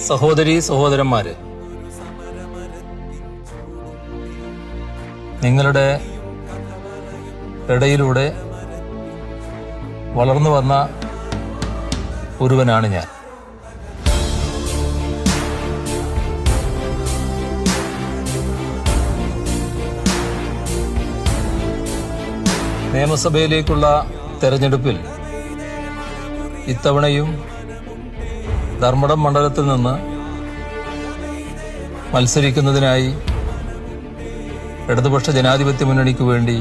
സഹോദരീ സഹോദരന്മാര്, നിങ്ങളുടെ ഇടയിലൂടെ വളർന്നു വന്ന ഒരുവനാണ് ഞാൻ. നിയമസഭയിലേക്കുള്ള തെരഞ്ഞെടുപ്പിൽ ഇത്തവണയും ധർമ്മടം മണ്ഡലത്തിൽ നിന്ന് മത്സരിക്കുന്നതിനായി ഇടതുപക്ഷ ജനാധിപത്യ മുന്നണിക്ക് വേണ്ടി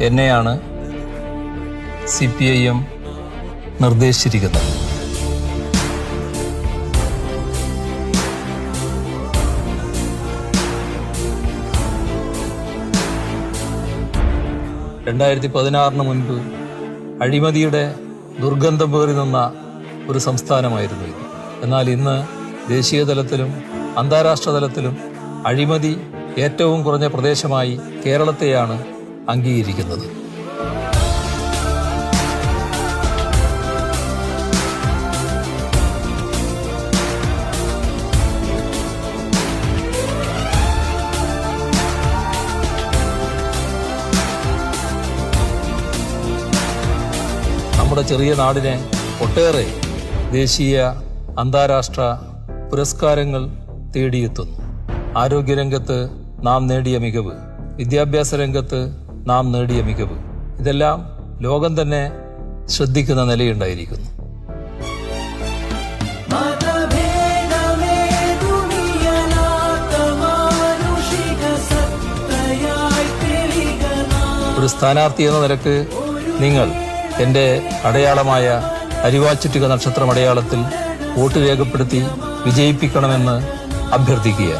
എന്നെയാണ് CPIM നിർദ്ദേശിച്ചിരിക്കുന്നത്. (2016) മുൻപ് അഴിമതിയുടെ ദുർഗന്ധം പേറി നിന്ന ഒരു സംസ്ഥാനമായിരുന്നു ഇത്. എന്നാൽ ഇന്ന് ദേശീയ തലത്തിലും അന്താരാഷ്ട്ര തലത്തിലും അഴിമതി ഏറ്റവും കുറഞ്ഞ പ്രദേശമായി കേരളത്തെയാണ് അംഗീകരിക്കുന്നത്. നമ്മുടെ ചെറിയ നാടിനെ ഒട്ടേറെ ദേശീയ അന്താരാഷ്ട്ര പുരസ്കാരങ്ങൾ തേടിയെത്തുന്നു. ആരോഗ്യരംഗത്ത് നാം നേടിയ മികവ്, വിദ്യാഭ്യാസ രംഗത്ത് നാം നേടിയ മികവ്, ഇതെല്ലാം ലോകം തന്നെ ശ്രദ്ധിക്കുന്ന നിലയുണ്ടായിരിക്കുന്നു. ഒരു സ്ഥാനാർത്ഥി എന്ന നിലക്ക് നിങ്ങൾ എൻ്റെ അടയാളമായ അരിവാൾ ചുറ്റിക നക്ഷത്രം അടയാളത്തിൽ വോട്ട് രേഖപ്പെടുത്തി വിജയിപ്പിക്കണമെന്ന് അഭ്യർത്ഥിക്കുക.